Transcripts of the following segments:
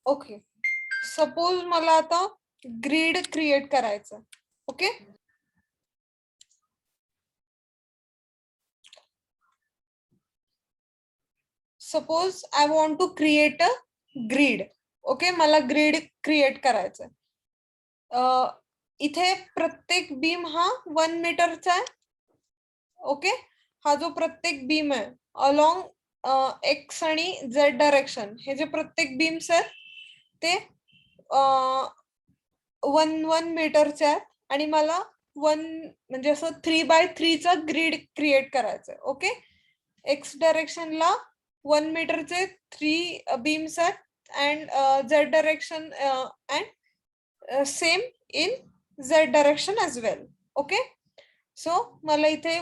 Okay, suppose मला आता grid create करायचं. Okay, suppose I want to create a grid. Okay, मला grid create करायचं. इथे प्रत्येक बीम हा 1 मीटरचा आहे. ओके, हा जो प्रत्येक बीम आहे अलॉंग एक्स आणि झेड डायरेक्शन, हे जे प्रत्येक बीम्स आहेत ते 1 मीटरचे आहेत आणि मला 1 म्हणजे असं 3x3चा ग्रीड क्रिएट करायचं. ओके, एक्स डायरेक्शनला 1 मीटरचे 3 बीम्स आहेत and Z direction and same in Z direction as well. Okay, so मला इथे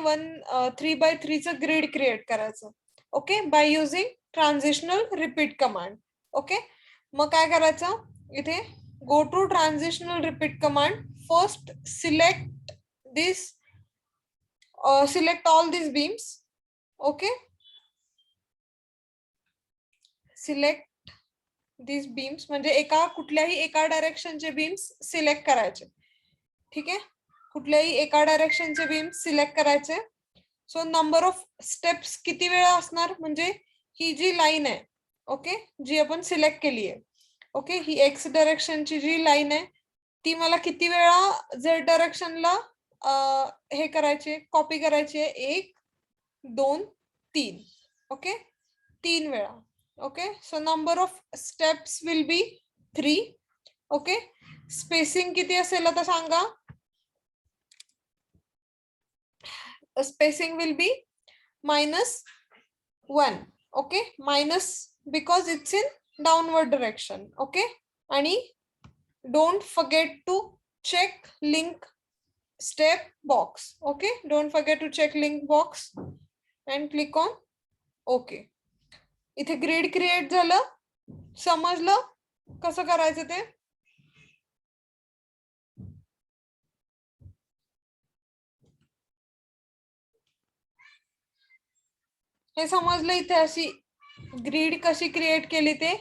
3x3चं ग्रीड क्रिएट करायचं. Okay, by using translational repeat command. Okay, मग काय करायचं, इथे go to transitional repeat command. First select this select all these beams. Okay, select these beams म्हणजे एका कुठल्याही एका डायरेक्शनचे बीम्स सिलेक्ट करायचे. ठीक आहे, कुठल्याही एका डायरेक्शनचे बीम्स सिलेक्ट करायचे. सो नंबर ऑफ स्टेप्स किती वेळा असणार, म्हणजे ही जी लाईन आहे, ओके, जी आपण सिलेक्ट केली आहे, ओके, ही एक्स डायरेक्शनची जी लाईन आहे ती मला किती वेळा झेड डायरेक्शनला हे करायचे, कॉपी करायची आहे, 1 2 3. ओके, 3 वेळा. Okay, so number of steps will be 3. Okay, spacing किती असेल आता सांगा. Spacing will be -1. Okay, minus because it's in downward direction. Okay, आणि don't forget to check link step box. Okay, don't forget to check link box and click on okay. इथे grid create झालं. समजलं कसं करायचं ते. हे समजलं इथे अशी ग्रीड कशी क्रिएट केली ते.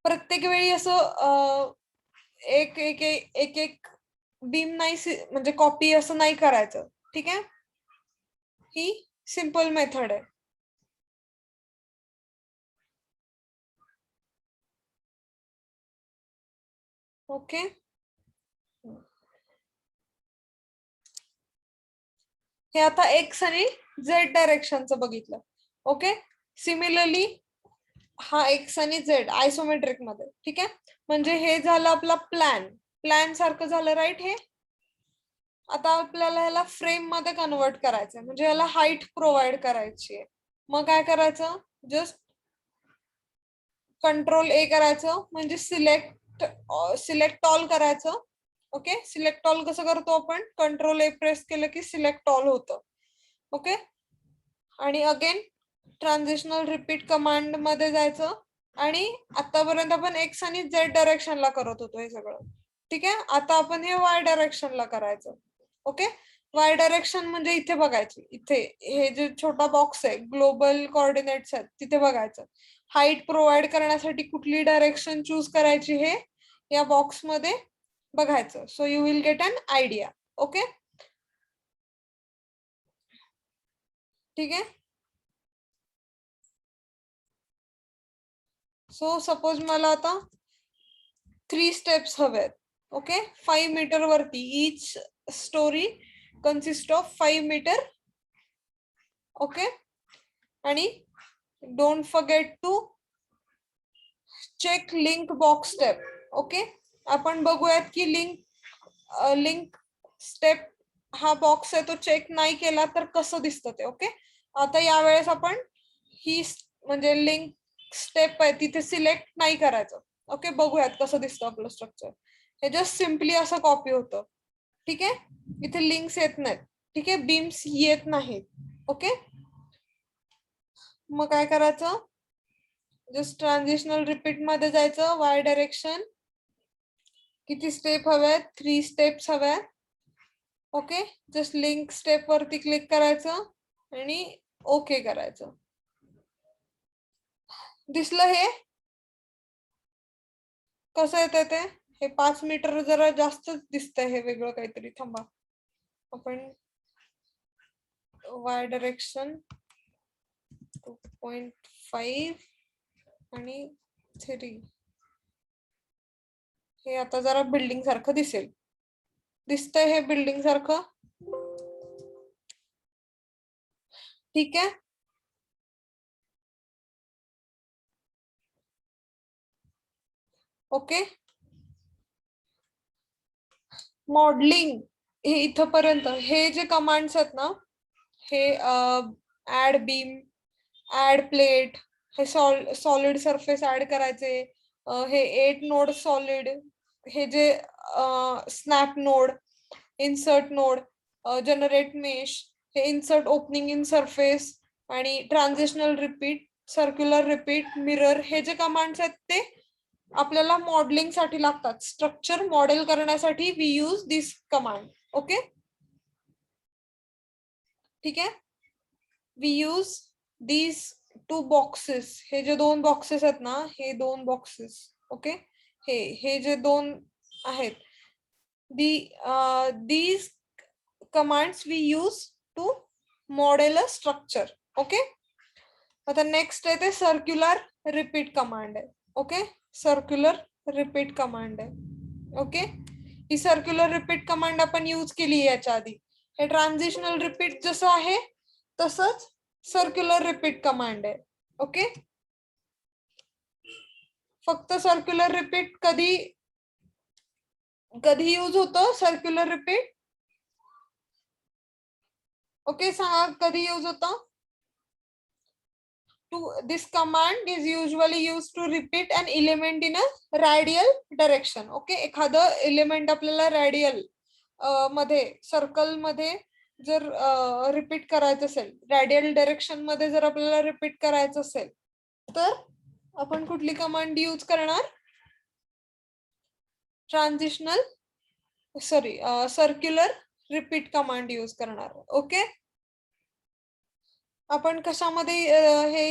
प्रत्येक वेळी असं एक एक एक एक बीम नाही म्हणजे कॉपी असं नाही करायचं. ठीक आहे, ही सिंपल मेथड आहे. ओके, हे आता एक्स आणि झेड डायरेक्शनचं बघितलं. ओके, सिमिलरली हा एक्स आणि झेड आयसोमेट्रिक मध्ये. ठीक आहे, म्हणजे हे झालं आपला प्लॅन सारखं झालं, राईट. हे आता आपल्याला ह्याला फ्रेम मध्ये कन्वर्ट करायचंय, म्हणजे याला हाईट प्रोव्हाइड करायची आहे. मग काय करायचं, जस्ट कंट्रोल ए करायचं, म्हणजे सिलेक्ट ऑल करायचं. ओके, सिलेक्ट ऑल कसं करतो आपण, कंट्रोल ए प्रेस केलं की सिलेक्ट ऑल होतं. ओके, आणि अगेन ट्रान्झिशनल रिपीट कमांड मध्ये जायचं आणि आतापर्यंत आपण एक्स आणि झेड डायरेक्शनला करत होतो हे सगळं. ठीक आहे, आता आपण हे वाय डायरेक्शनला करायचं. ओके, वाय डायरेक्शन म्हणजे इथे बघायची, इथे हे जे छोटा बॉक्स आहे ग्लोबल कोऑर्डिनेट्स आहेत तिथे बघायचं. हाईट प्रोव्हाइड करण्यासाठी कुठली डायरेक्शन चूज करायची हे या बॉक्स मध्ये बघायचं. So you will get an idea. Okay, ठीक आहे. सो सपोज मला आता 3 स्टेप्स हवेत. ओके, 5 मीटर वरती, each storey consist of 5 metre. Okay, आणि don't forget to check link box step. Okay, आपण बघूयात की लिंक स्टेप हा बॉक्स आहे तो चेक नाही केला तर कसं दिसतं ते. ओके, आता यावेळेस आपण ही म्हणजे लिंक स्टेप आहे तिथे सिलेक्ट नाही करायचं. ओके, बघूयात कसं दिसतं आपलं स्ट्रक्चर. हे जस्ट सिम्पली असं कॉपी होतं. ठीक आहे, इथे लिंक्स येत नाहीत. ठीक आहे, बीम्स येत नाहीत. ओके, मग काय करायचं, जस्ट ट्रान्झिशनल रिपीट मध्ये जायचं. वाय डायरेक्शन किती स्टेप हव्यात, 3 स्टेप्स हव्यात. ओके, जस्ट लिंक स्टेप वरती क्लिक करायचं आणि ओके करायचं. दिसलं हे. कसं येतंय ते? हे 5 मीटर जरा जास्तच दिसतंय, हे वेगळं काहीतरी. थांबा, आपण y डायरेक्शन 2.5 आणि 3, हे आता जरा बिल्डिंग सारखं दिसतंय हे बिल्डिंग सारखं. ठीक आहे. ओके, मॉडेलिंग हे इथपर्यंत. हे जे कमांड्स आहेत ना, हे ऍड बीम, ऍड प्लेट, हे सॉलिड सरफेस ऍड करायचे, हे 8 नोड सॉलिड, हे जे snap node, insert node, generate mesh, हे इन्सर्ट ओपनिंग इन सरफेस आणि transitional repeat, circular repeat, mirror, हे जे कमांड्स आहेत ते आपल्याला मॉडेलिंग साठी लागतात. स्ट्रक्चर मॉडेल करण्यासाठी we use this command. Okay, ठीक आहे. वी यूज दिस 2 बॉक्सेस, हे जे 2 बॉक्सेस आहेत ना, हे 2 बॉक्सेस. ओके, हे जे 2 आहेत, these commands we use to model a structure. Okay, आता नेक्स्ट आहे ते सर्क्युलर रिपीट कमांड आहे. ओके, सर्क्युलर रिपीट कमांड आहे. ओके, ही सर्क्युलर रिपीट कमांड आपण यूज केली याच्या आधी. हे ट्रान्झिशनल रिपीट जसं आहे तसंच सर्क्युलर रिपीट कमांड आहे. ओके, फक्त सर्क्युलर रिपीट कधी यूज होतं? सर्क्युलर रिपीट, ओके, सांगा कधी यूज होतं? This command is usually used to repeat an element in a radial direction. Okay, एखादं एलिमेंट आपल्याला रॅडियल मध्ये, सर्कल मध्ये जर रिपीट करायचं असेल, रॅडियल डायरेक्शन मध्ये जर आपल्याला रिपीट करायचं असेल, तर आपण कुठली कमांड यूज करणार? सर्क्युलर रिपीट कमांड यूज करणार. ओके, आपण कशामध्ये हे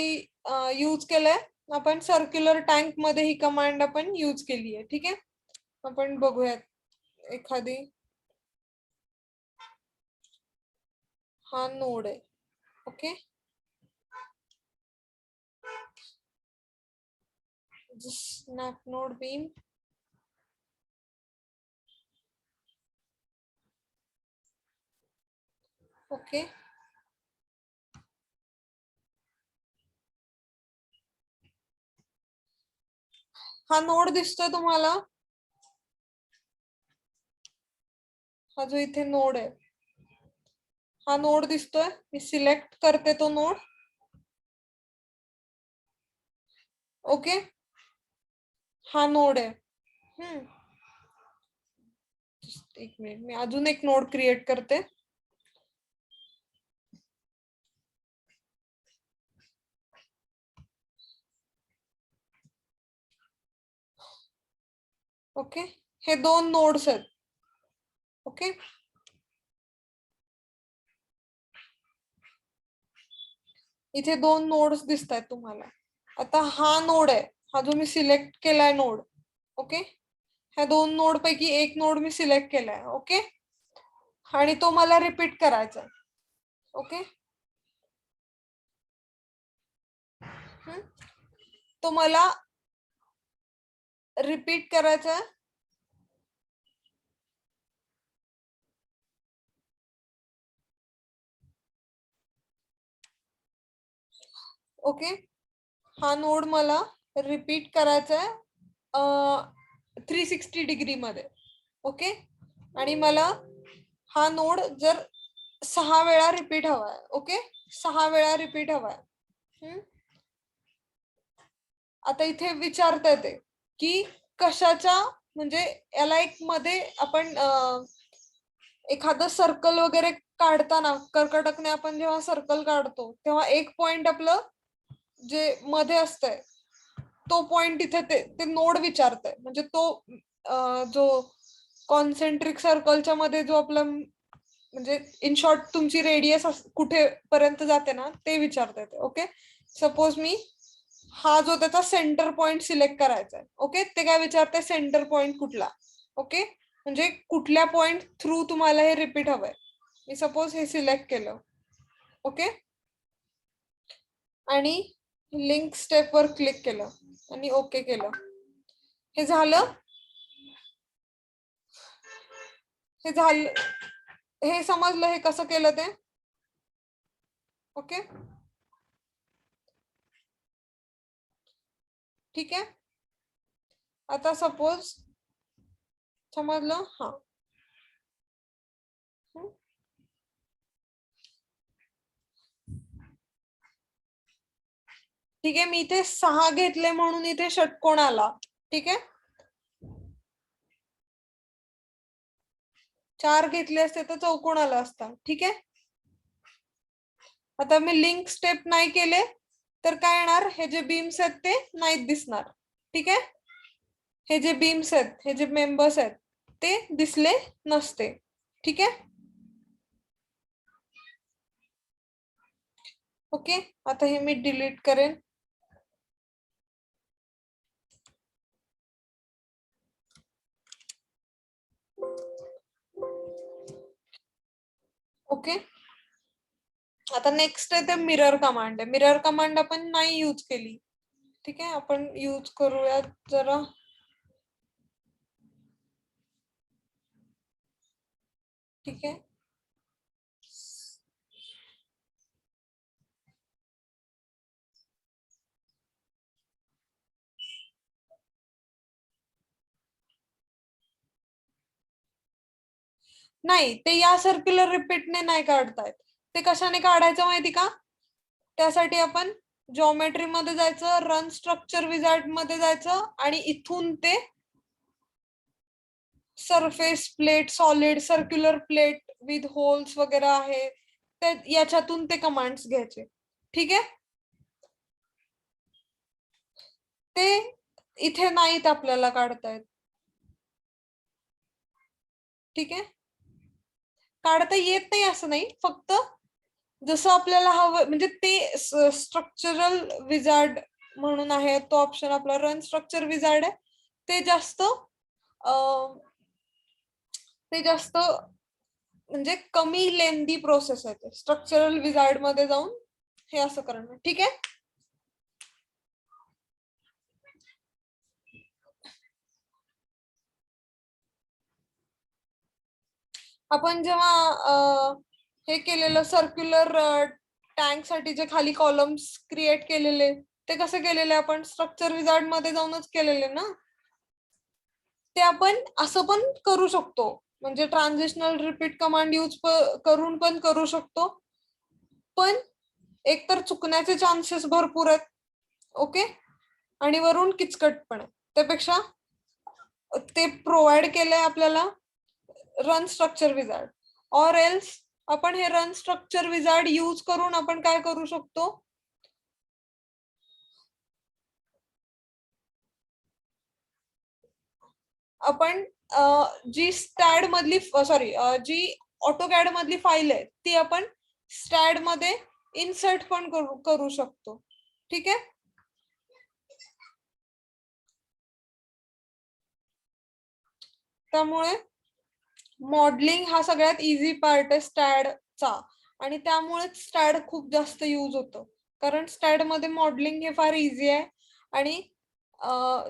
यूज केलंय? आपण सर्क्युलर टँक मध्ये ही कमांड आपण यूज केली आहे. ठीक आहे, आपण बघूयात एखादी. हा नोड आहे. Okay, snap node beam, okay, हा नोड दिसतोय तुम्हाला? हा जो इथे नोड आहे, हा नोड दिसतोय? मी सिलेक्ट करते तो नोड. ओके, हा नोड आहे. एक मिनिट, मी अजून एक नोड क्रिएट करते. ओके, हे 2 नोड्स आहेत. ओके, इथे 2 नोड्स दिसत आहेत तुम्हाला. आता हा नोड आहे, हा जो मी सिलेक्ट केलाय नोड. ओके, ह्या 2 नोड पैकी एक नोड मी सिलेक्ट केलाय. ओके, आणि तो मला रिपीट करायचा. ओके, तो मला रिपीट करायचा. ओके, हा नोड मला रिपीट करायचा आहे 360 डिग्री मध्ये. ओके, आणि मला हा नोड जर 6 वेळा रिपीट हवाय. ओके, 6 वेळा रिपीट हवाय. आता इथे विचारता येते की कशाच्या, म्हणजे याला एक मध्ये आपण एखादं सर्कल वगैरे काढताना, कर्कटकने आपण जेव्हा सर्कल काढतो तेव्हा एक पॉइंट आपलं जे मध्ये असतंय तो पॉइंट इथे ते नोड विचारतंय. म्हणजे तो जो कॉन्सेंट्रिक सर्कलच्या मध्ये जो आपला, म्हणजे इन शॉर्ट तुमची रेडियस कुठे पर्यंत जाते ना, ते विचारता येते. ओके, सपोज मी हा जो त्याचा सेंटर पॉइंट सिलेक्ट करायचा आहे. ओके, ते काय विचारते, सेंटर पॉइंट कुठला. ओके, म्हणजे कुठल्या पॉइंट थ्रू तुम्हाला हे रिपीट हवंय. मी सपोज हे सिलेक्ट केलं. ओके, आणि लिंक स्टेप वर क्लिक केलं आणि ओके केलं. हे झालं. हे झालं, हे समजलं हे कसं केलं ते. ओके, ठीक आहे. आता सपोज समजलं. हा, ठीक आहे. मी इथे 6 घेतले म्हणून इथे षटकोन आला. ठीक आहे, 4 घेतले असते तर चौकोन आला असता. ठीक आहे. आता मी लिंक स्टेप नाही केले तर काय येणार, हे जे बीम्स आहेत ते नाहीत दिसणार. ठीक आहे, हे जे बीम्स आहेत, हे जे मेंबर्स आहेत ते दिसले नसते. ठीक आहे. ओके, आता हे मी डिलीट करेन. ओके, आता नेक्स्ट आहे ते मिरर कमांड आहे. मिरर कमांड आपण नाही यूज केली. ठीक आहे, आपण यूज करूयात जरा. ठीक आहे, नाही ते या सर्क्युलर रिपीटने नाही काढतायत. ते कशाने काढायचं माहिती का, त्यासाठी आपण जॉमेट्री मध्ये जायचं, रन स्ट्रक्चर विझार्ड मध्ये जायचं आणि इथून ते surface plate, solid, circular plate with holes वगैरे आहे ते, याच्यातून ते कमांड्स घ्यायचे. ठीक आहे, ते इथे नाहीत आपल्याला काढतायत. ठीक आहे, काढता येत नाही असं नाही, फक्त जसं आपल्याला हवं, म्हणजे ते स्ट्रक्चरल विझार्ड म्हणून आहे तो ऑप्शन आपला, रन स्ट्रक्चर विझार्ड आहे. ते जास्त म्हणजे कमी लेंदी प्रोसेस आहे. ते स्ट्रक्चरल विझार्ड मध्ये जाऊन हे असं करणं. ठीक आहे, आपण जेव्हा हे केलेलं सर्क्युलर टँक साठी जे खाली कॉलम्स क्रिएट केलेले, ते कसे केलेले आपण स्ट्रक्चर विझार्ड मध्ये जाऊनच केलेले ना. ते आपण असं पण करू शकतो, म्हणजे ट्रान्झिशनल रिपीट कमांड यूज करून पण करू शकतो, पण एकतर चुकण्याचे चान्सेस भरपूर आहेत. ओके, आणि वरून किचकट पण आहे. त्यापेक्षा ते प्रोव्हाइड केलंय आपल्याला run structure wizard, or else आपण हे रन स्ट्रक्चर विझार्ड यूज करून आपण काय करू शकतो, आपण जी स्टॅड मधली जी ऑटोकॅड मधली फाईल आहे ती आपण स्टॅड मध्ये इन्सर्ट पण करू शकतो. ठीक आहे, त्यामुळे मॉडेलिंग हा सगळ्यात इझी पार्ट आहे स्टॅडचा, आणि त्यामुळेच स्टॅड खूप जास्त यूज होतं, कारण स्टॅड मध्ये मॉडेलिंग हे फार इझी आहे. आणि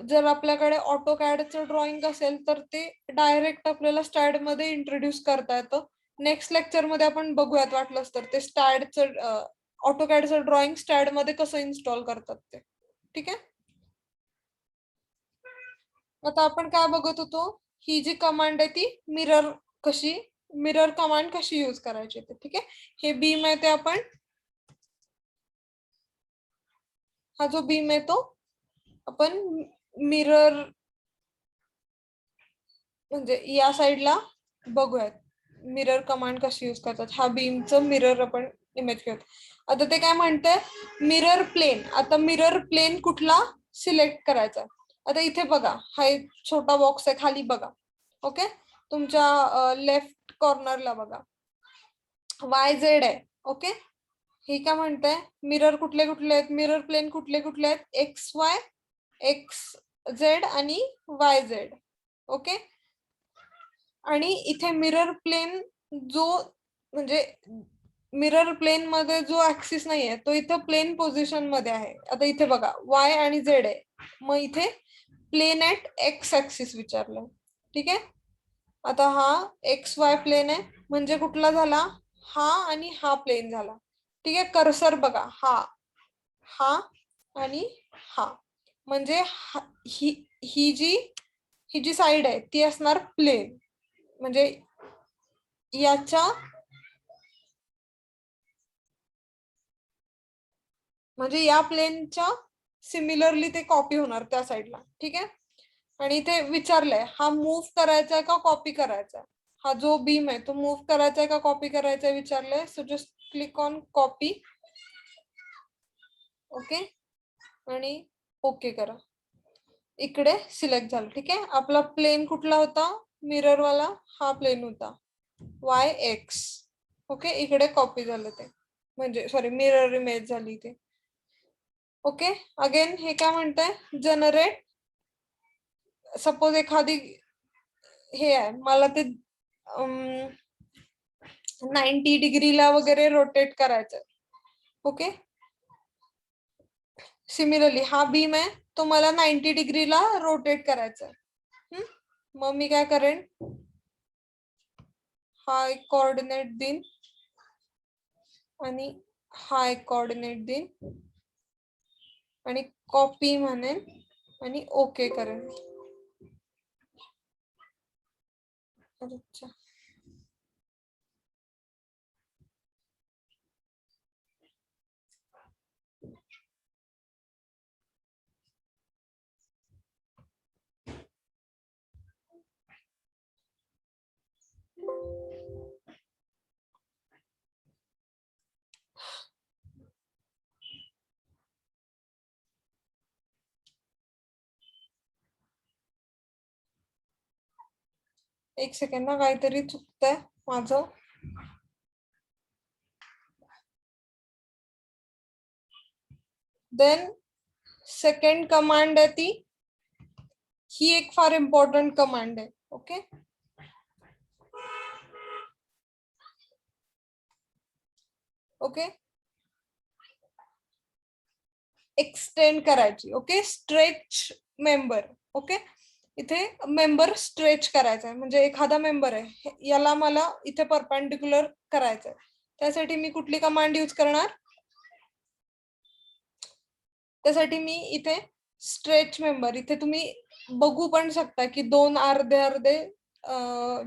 जर आपल्याकडे ऑटोकॅडचं ड्रॉइंग असेल तर ते डायरेक्ट आपल्याला स्टॅड मध्ये इंट्रोड्यूस करता येतं. नेक्स्ट लेक्चर मध्ये आपण बघूयात वाटलंच तर ते स्टॅडचं ऑटोकॅडचं ड्रॉइंग स्टॅड मध्ये कसं इन्स्टॉल करतात ते. ठीक आहे, आता आपण काय बघत होतो, ही जी कमांड आहे ती मिरर कमांड कशी यूज करायची ते. ठीक आहे, हे बीम आहे ते आपण, हा जो बीम आहे तो आपण मिरर म्हणजे या साईडला बघूयात, मिरर कमांड कशी यूज करतात. हा बीमचं मिरर आपण इमेज घेऊयात. आता ते काय म्हणतंय, मिरर प्लेन. आता मिरर प्लेन कुठला सिलेक्ट करायचा. आता इथे बघा, हा एक छोटा बॉक्स आहे खाली बघा. ओके, तुमच्या लेफ्ट कॉर्नरला बघा, YZ आहे. ओके, हे काय म्हणतंय, मिरर कुठले कुठले आहेत, मिरर प्लेन कुठले कुठले आहेत, एक्स वाय, एक्स झेड आणि वाय झेड. ओके. आणि इथे मिरर प्लेन जो म्हणजे मिरर प्लेन मध्ये जो ऍक्सिस नाहीये तो इथं प्लेन पोझिशन मध्ये आहे. आता इथे बघा वाय आणि झेड आहे, मग इथे प्लेन ऍट एक्स ऍक्सिस विचारलं. ठीक आहे. आता हा एक्स वाय प्लेन आहे, म्हणजे कुठला झाला, हा आणि हा प्लेन झाला. ठीक आहे. कर्सर बघा, हा हा आणि हा, म्हणजे ही ही जी साइड आहे ती असणार प्लेन, म्हणजे याच्या म्हणजे या प्लेनच्या सिमिलरली ते कॉपी होणार त्या साइडला. ठीक आहे. आणि इथे विचारलंय हा मूव्ह करायचा आहे का कॉपी करायचा आहे, हा जो बीम आहे तो मूव्ह करायचा आहे का कॉपी करायचा आहे विचारलंय. So just click on copy. Okay. आणि ओके करा. इकडे सिलेक्ट झालं. ठीक आहे. आपला प्लेन कुठला होता, मिरर वाला हा प्लेन होता, वाय एक्स. ओके. इकडे कॉपी झालं ते, म्हणजे सॉरी मिरर इमेज झाली ते. ओके. अगेन हे काय म्हणताय, जनरेट. सपोज एखादी हे आहे, मला ते 90 डिग्रीला वगैरे रोटेट करायचं. ओके. सिमिलरली हा बीम आहे तो मला 90 डिग्रीला रोटेट करायचा आहे. मग मी काय करेन, हा एक कोऑर्डिनेट देईन आणि हा एक कोऑर्डिनेट देईन आणि कॉपी म्हणेन आणि ओके करेन. अच्छा. एक सेकंड ना, काहीतरी चुकतंय माझं. देन सेकंड कमांड आहे ती, ही एक फार इम्पॉर्टंट कमांड आहे. ओके. ओके. एक्सटेंड करायची. ओके. Stretch member. ओके. इथे मेंबर स्ट्रेच करायचा आहे, म्हणजे एखादा मेंबर आहे याला मला इथे परपेंडिक्युलर करायचं आहे. त्यासाठी मी कुठली कमांड यूज करणार, त्यासाठी मी इथे स्ट्रेच मेंबर, इथे तुम्ही बघू पण शकता की दोन अर्धे अर्धे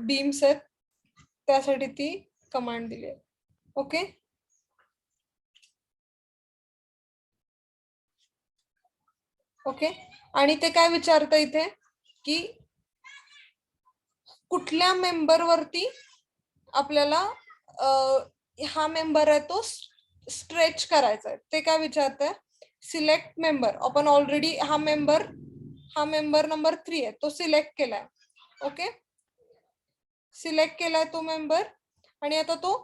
बीम्स आहेत, त्यासाठी ती कमांड दिली आहे. ओके. ओके. आणि ते काय विचारतं इथे की कुठल्या मेंबर वरती आपल्याला हा मेंबर आहे तो स्ट्रेच करायचा आहे, ते काय विचारतंय, सिलेक्ट मेंबर. आपण ऑलरेडी हा मेंबर नंबर 3 आहे तो सिलेक्ट केलाय. ओके. सिलेक्ट केलाय तो मेंबर, आणि आता तो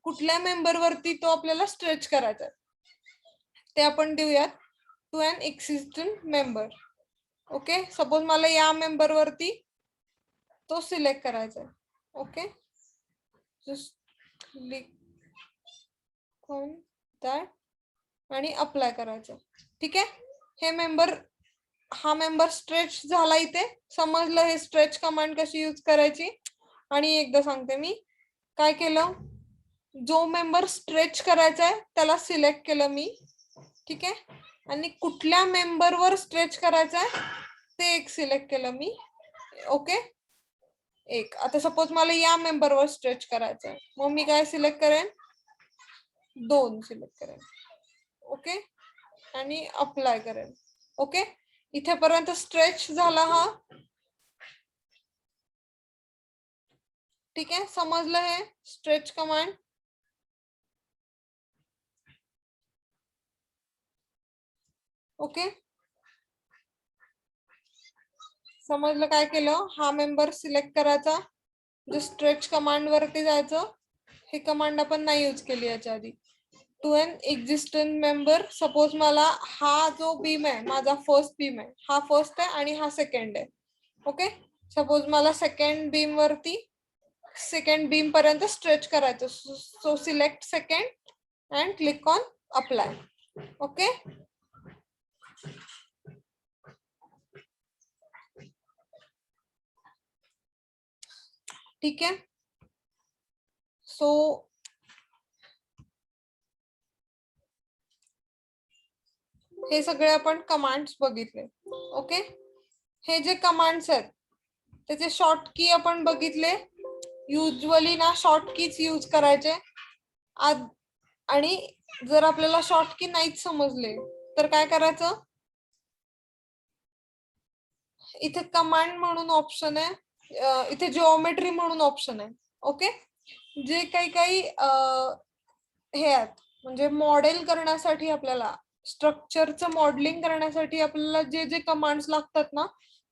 कुठल्या मेंबर वरती तो आपल्याला स्ट्रेच करायचा ते आपण देऊयात to an existing member. Okay. Suppose मला या मेंबर वरती तो सिलेक्ट करायचा आहे. Okay. Just click on that आणि अप्लाय करायचं. ठीक आहे. हे मेंबर, हा मेंबर स्ट्रेच झाला इथे. समजलं हे स्ट्रेच कमांड कशी यूज करायची. आणि एकदा सांगते मी काय केलं, जो मेंबर स्ट्रेच करायचा आहे त्याला सिलेक्ट केलं मी. ठीक आहे. आणि कुठल्या मेंबरवर स्ट्रेच करायचा आहे ते एक सिलेक्ट केलं मी. ओके. एक, आता सपोज मला या मेंबरवर स्ट्रेच करायचं आहे, मग मी काय सिलेक्ट करेन, 2 सिलेक्ट करेन. ओके. आणि अप्लाय करेन. ओके. इथेपर्यंत स्ट्रेच झाला हा. ठीक आहे. समजलं हे स्ट्रेच कमांड. ओके. समजलं काय केलं, हा मेंबर सिलेक्ट करायचा, स्ट्रेच कमांड वरती जायचं, हे कमांड आपण नाही यूज केली याच्या आधी. To an existent member, suppose मला हा जो बीम आहे माझा फर्स्ट बीम आहे, हा फर्स्ट आहे आणि हा सेकंड आहे. ओके, सपोज मला सेकंड बीम वरती सेकंड बीम पर्यंत स्ट्रेच करायचं. So select second and click on apply. Okay, ठीक आहे. सो हे सगळे आपण कमांड्स बघितले. ओके, हे जे कमांड्स आहेत त्याचे शॉर्ट की आपण बघितले. युजली ना शॉर्ट कीच यूज करायचे. आणि जर आपल्याला शॉर्ट की नाहीच समजले तर काय करायचं, इथे कमांड म्हणून ऑप्शन आहे, इथे जिओमेट्री म्हणून ऑप्शन आहे. ओके, जे काही हे आहेत म्हणजे मॉडेल करण्यासाठी, आपल्याला स्ट्रक्चरचं मॉडेलिंग करण्यासाठी आपल्याला जे जे कमांड्स लागतात ना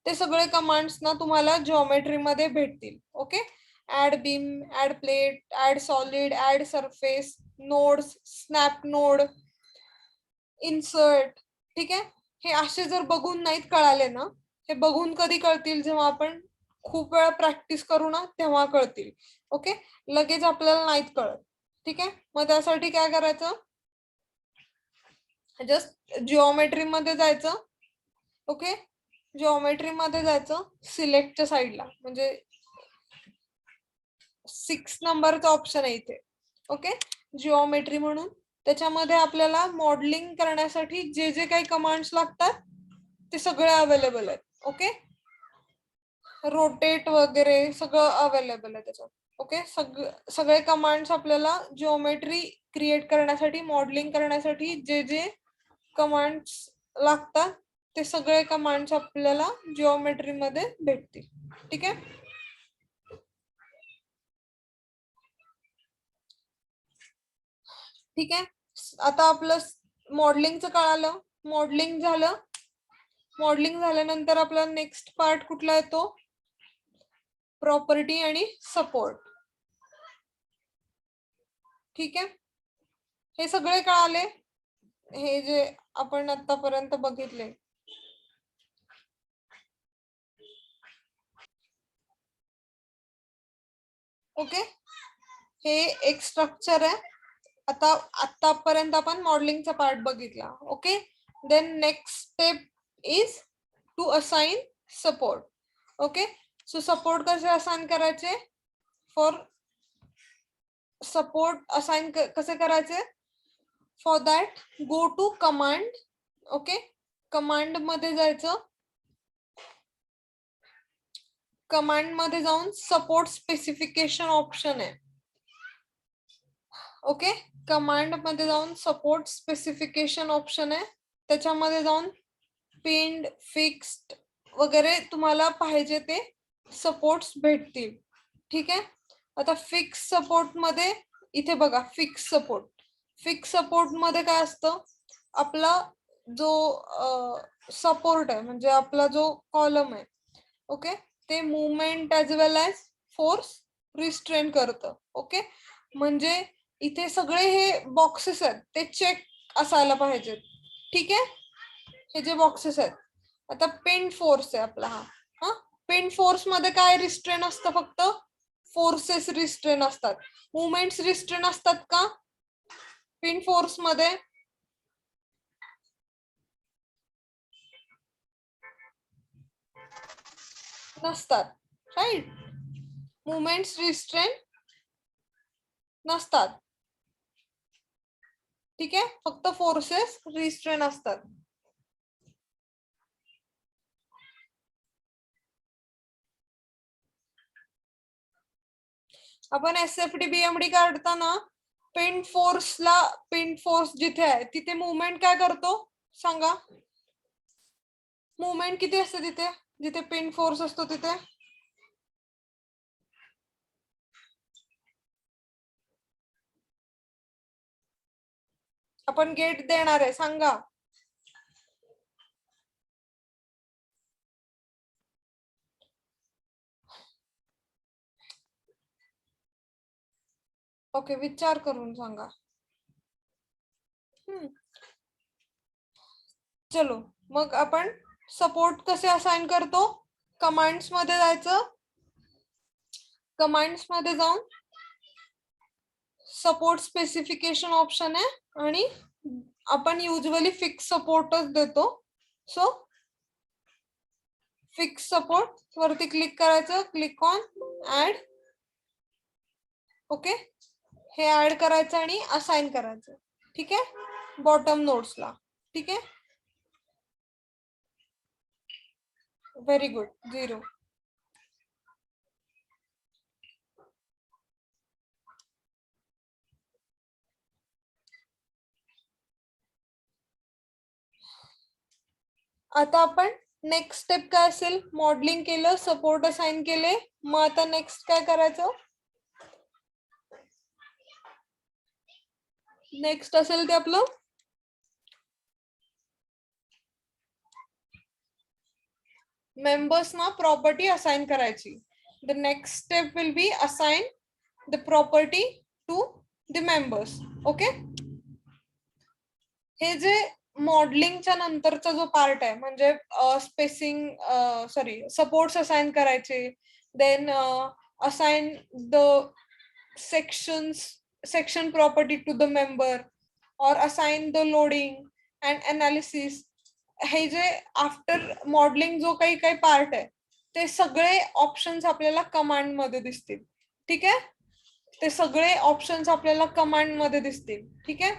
ते सगळे कमांड्स ना तुम्हाला जिओमेट्री मध्ये भेटतील. Okay, add beam, add plate, add solid, add surface, nodes, snap node, insert. ठीक आहे, हे असे जर बघून नाहीत कळाले ना, हे बघून कधी कळतील, जेव्हा आपण खूप वेळा प्रॅक्टिस करू ना तेव्हा कळतील. ओके, लगेच आपल्याला नाहीत कळत. ठीक आहे, मग त्यासाठी काय करायचं, जस्ट जिओमेट्री मध्ये जायचं. ओके, जिओमेट्री मध्ये जायचं, सिलेक्टच्या साईडला म्हणजे 6 नंबरचा ऑप्शन आहे इथे. ओके, जिओमेट्री म्हणून, त्याच्यामध्ये आपल्याला मॉडेलिंग करण्यासाठी जे जे काही कमांड्स लागतात ते सगळे अवेलेबल आहेत. ओके, रोटेट वगैरे सगळं अवेलेबल आहे त्याच्यात. ओके, सगळे कमांड्स आपल्याला जिओमेट्री क्रिएट करण्यासाठी, मॉडेलिंग करण्यासाठी जे जे कमांड्स लागतात ते सगळे कमांड्स आपल्याला जिओमेट्री मध्ये भेटतील. ठीक आहे, ठीक आहे. आता आपलं मॉडेलिंगचं कळालं. मॉडेलिंग झालं, मॉडेलिंग झाल्यानंतर आपला नेक्स्ट पार्ट कुठला येतो, प्रॉपर्टी आणि सपोर्ट. ठीक आहे, हे सगळे कळाले, हे जे आपण आतापर्यंत बघितले. ओके, हे एक स्ट्रक्चर आहे. आतापर्यंत आपण मॉडेलिंगचा पार्ट बघितला. Okay, then next step is to assign support. Okay, so support कसे असाइन करायचे, फॉर सपोर्ट असाइन कसे करायचे, for that go to command. Okay, command मध्ये जायचं, कमांड मध्ये जाऊन सपोर्ट स्पेसिफिकेशन ऑप्शन आहे. ओके, कमांड मध्ये जाऊन सपोर्ट स्पेसिफिकेशन ऑप्शन आहे, त्याच्यामध्ये जाऊन पिन्ड, फिक्स्ड वगैरे तुम्हाला पाहिजे ते सपोर्ट्स भेटतील. ठीक आहे, आता फिक्स सपोर्ट मध्ये इथे बघा, फिक्स सपोर्ट मध्ये काय असतं, आपला जो सपोर्ट आहे म्हणजे आपला जो कॉलम आहे, ओके, ते मुवमेंट एज वेल एज फोर्स रिस्ट्रेन करतं. ओके, म्हणजे इथे सगळे हे बॉक्सेस आहेत ते चेक असायला पाहिजेत. ठीक आहे, हे जे बॉक्सेस आहेत. आता पिन फोर्स आहे आपला हा पिन फोर्स मध्ये काय रिस्ट्रेन असतं, फक्त फोर्सेस रिस्ट्रेन असतात, मुवमेंट्स रिस्ट्रेन असतात का पिन फोर्स मध्ये, नसतात. राईट, मुवमेंट्स रिस्ट्रेन नसतात. ठीक आहे, फक्त फोर्सेस रिस्ट्रेन असतात. आपण एसएफडी बीएमडी काढताना पिन फोर्स जिथे आहे तिथे मुवमेंट काय करतो सांगा, मुवमेंट किती असते तिथे, जिथे पिन फोर्स असतो तिथे, आपण गेट देणार आहे सांगा, ओके, विचार करून सांगा. चलो मग आपण सपोर्ट कसे असाइन करतो. कमांड्स मध्ये जायचं, कमांड्स मध्ये जाऊन सपोर्ट स्पेसिफिकेशन ऑप्शन आहे आणि आपण युजली फिक्स सपोर्टच देतो. सो फिक्स सपोर्ट वरती क्लिक करायचं, क्लिक ऑन ऍड. ओके, हे ऍड करायचं आणि असाइन करायचं. ठीक आहे, बॉटम नोट्सला. ठीक आहे, व्हेरी गुड. 0. आता आपण नेक्स्ट स्टेप काय असेल, मॉडेलिंग केलं, सपोर्ट असाइन केले, मग आता नेक्स्ट काय करायचं. नेक्स्ट असेल ते आपलं मेंबर्स ना प्रॉपर्टी असाइन करायची. The next step will be assign the property to the members. Okay, हे जे मॉडेलिंगच्या नंतरचा जो पार्ट आहे म्हणजे स्पेसिंग सपोर्ट्स असाइन करायचे, then assign the section property to the member और assign the loading and analysis. हे जे आफ्टर मॉडेलिंग जो काही पार्ट आहे ते सगळे ऑप्शन्स आपल्याला कमांड मध्ये दिसतील. ठीक आहे, ते सगळे ऑप्शन्स आपल्याला कमांड मध्ये दिसतील. ठीक आहे,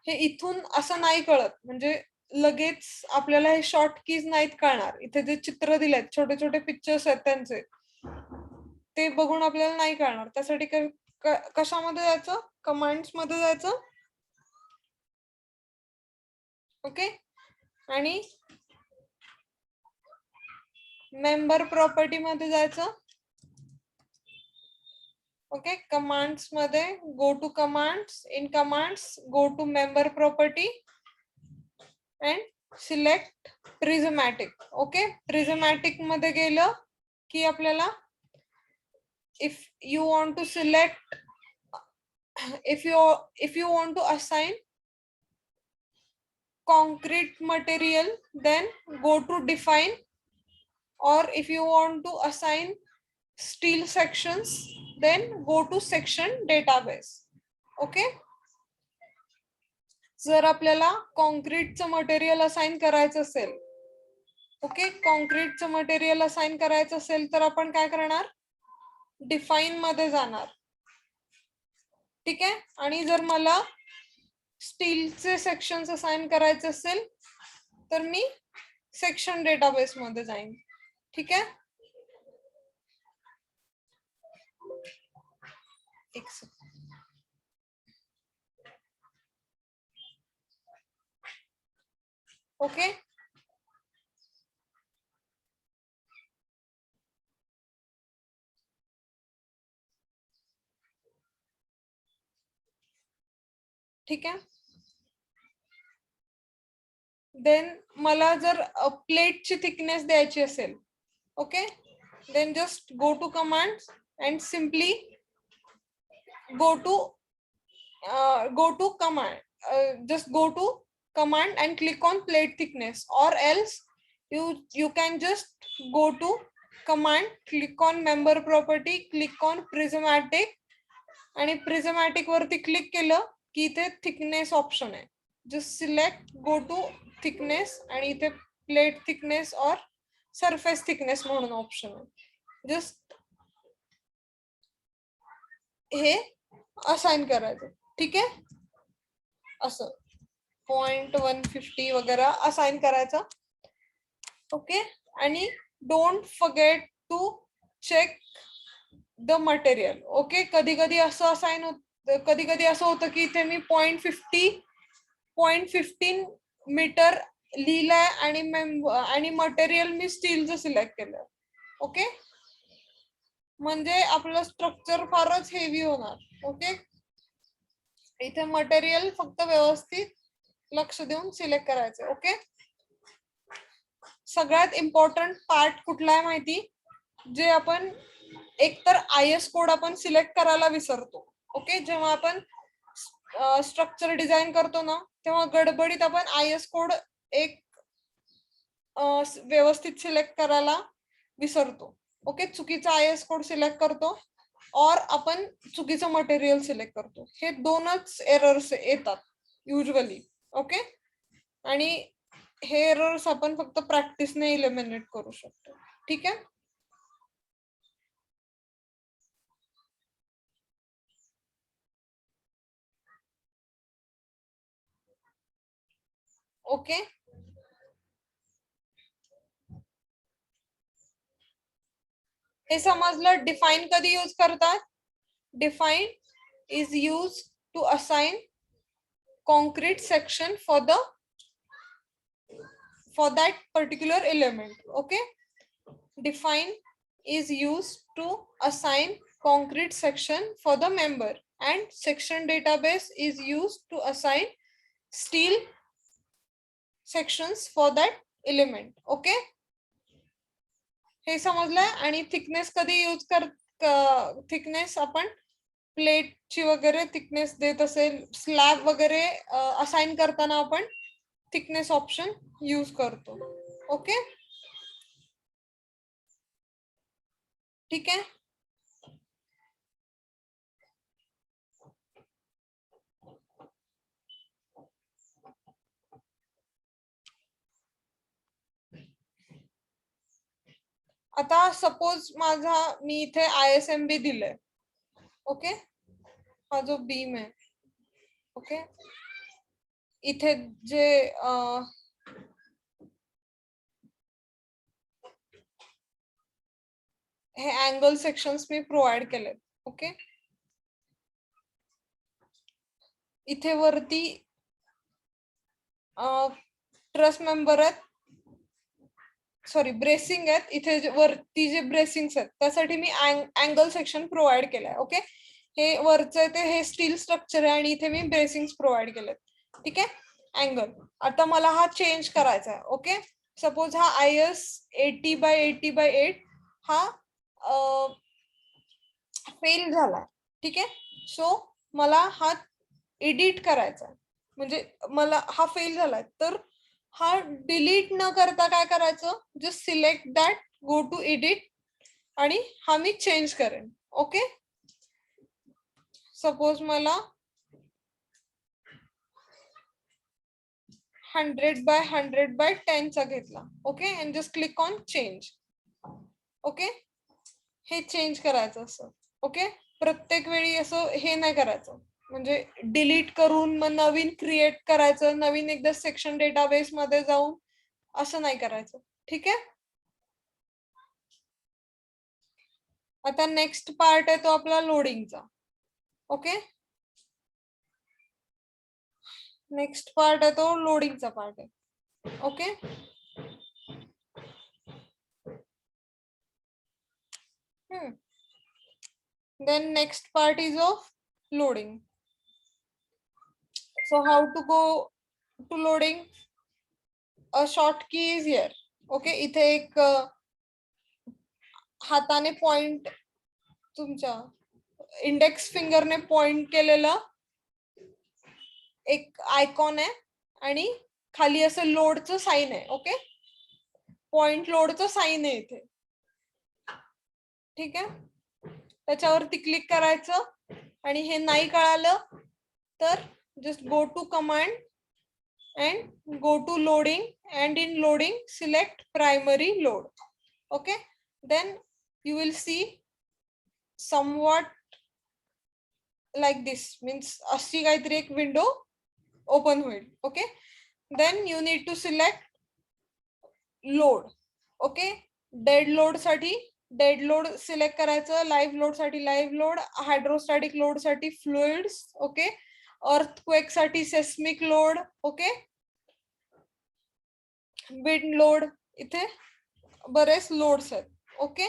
हे इथून असं नाही कळत, म्हणजे लगेच आपल्याला हे शॉर्ट कीज नाहीत कळणार. इथे जे चित्र दिलेत, छोटे छोटे पिक्चर्स आहेत त्यांचे, ते बघून आपल्याला नाही कळणार. त्यासाठी कशामध्ये जायचं, कमांड्स मध्ये जायचं. ओके, आणि मेंबर प्रॉपर्टी मध्ये जायचं. ओके, कमांड्स मध्ये go to commands, in commands go to member property and select prismatic. Okay, prismatic मध्ये गेलं की आपल्याला if you want to assign concrete material, then go to define, or if you want to assign steel sections, then go to section database. Okay, जर आपल्याला कॉन्क्रीटचं material assign करायचं असेल, okay, कॉन्क्रीटचं material assign करायचं असेल तर आपण काय करणार, डिफाइन मध्ये जाणार. ठीक आहे, आणि जर मला स्टीलचे सेक्शन्स असाइन करायचे असेल तर मी सेक्शन डेटाबेस मध्ये जाईन. ठीक आहे, ओके. ठीक आहे, देन मला जर प्लेटची थिकनेस द्यायची असेल, okay, then just go to command and simply go to command and click on plate thickness, or else you can just go to command, click on member property, click on prismatic, आणि prismatic वरती click केलं की इथे thickness option आहे. Just select go to thickness आणि इथे plate thickness और surface thickness म्हणून ऑप्शन आहे. जस्ट हे असाइन करायचं. ठीक आहे, असं 0.150 वगैरे असाइन करायचं. ओके, आणि don't forget to check the material. Okay, कधी कधी असं असाइन होत, कधी कधी असं होतं की इथे मी 0.15 मीटर लिहिलंय आणि मटेरियल मी स्टीलचं सिलेक्ट केलं. ओके, म्हणजे आपलं स्ट्रक्चर फारच हेवी होणार. ओके, इथे मटेरियल फक्त व्यवस्थित लक्ष देऊन सिलेक्ट करायचं. ओके, सगळ्यात इम्पॉर्टंट पार्ट कुठला आहे माहिती, जे आपण एकतर IS कोड आपण सिलेक्ट करायला विसरतो. ओके, जेव्हा आपण स्ट्रक्चर डिझाईन करतो ना, तेव्हा गडबडीत आपण IS कोड एक व्यवस्थित सिलेक्ट करायला विसरतो. ओके, चुकीचा IS कोड सिलेक्ट करतो और आपण चुकीचं मटेरियल सिलेक्ट करतो. हे दोनच एरर्स येतात युजली. ओके, आणि हे एरर्स आपण फक्त प्रॅक्टिसने इलिमिनेट करू शकतो. ठीक आहे. ओके, हे समजलं. डिफाइन कधी यूज करतात? Define is use to assign concrete section for that particular element. Okay, define is used to assign concrete section for the member, and section database is used to assign steel sections for that element. Okay, हे समजलंय. आणि thickness कधी use thickness आपण प्लेटची वगैरे thickness देत असेल, slab वगैरे assign करताना आपण थिकनेस ऑप्शन यूज करतो. ओके, ठीक आहे. आता सपोज मी इथे ISMB दिलंय. ओके, हा जो बीम आहे. ओके, इथे जे हे अँगल सेक्शन्स मी प्रोव्हाइड केले. ओके, इथे वरती ट्रस मेंबर आहेत, सॉरी ब्रेसिंग आहेत. इथे वरती जे ब्रेसिंग्स आहेत त्यासाठी मी अँगल सेक्शन प्रोव्हाइड केलाय. ओके, हे वरचं ते हे स्टील स्ट्रक्चर आहे आणि इथे मी ब्रेसिंग प्रोव्हाइड केलेत. ठीक आहे, अँगल. आता मला हा चेंज करायचा आहे. ओके, सपोज हा IS 80x80x8 हा फेल झालाय. ठीक आहे, सो मला हा एडिट करायचा, म्हणजे मला हा फेल झालाय तर हा डिलीट न करता काय करायचं, just select that, go to edit आणि हा मी चेंज करेन. ओके, सपोज मला 100x100x10 चा घेतला. Okay, and just click on change. Okay, हे चेंज करायचं असं. ओके, प्रत्येक वेळी असं हे नाही करायचं, म्हणजे डिलीट करून मग नवीन क्रिएट करायचं, नवीन एकदा सेक्शन डेटाबेस मध्ये जाऊन असं नाही करायचं. ठीक आहे. आता नेक्स्ट पार्ट आहे तो आपला लोडिंगचा. ओके, नेक्स्ट पार्ट आहे तो लोडिंगचा पार्ट आहे. Okay, then next part is of loading. So how to go to loading? A short key is here. Okay, इथे एक हाताने पॉइंट, तुमच्या इंडेक्स फिंगरने पॉइंट केलेला एक आयकॉन आहे आणि खाली असं लोडचं साइन आहे. ओके, पॉइंट लोडचं साइन आहे इथे. ठीक आहे, त्याच्यावरती क्लिक करायचं आणि हे नाही कळालं तर just go to command and go to loading, and in loading select primary load. Okay, then you will see somewhat like this, means अशी काहीतरी एक विंडो ओपन होईल. Okay, then you need to select load. Okay, dead load साठी dead load select करायचं, live load साठी live load, hydrostatic load साठी fluids. Okay, earthquake साठी seismic load. Okay, wind load, इथे बरेच लोड्स आहेत. ओके,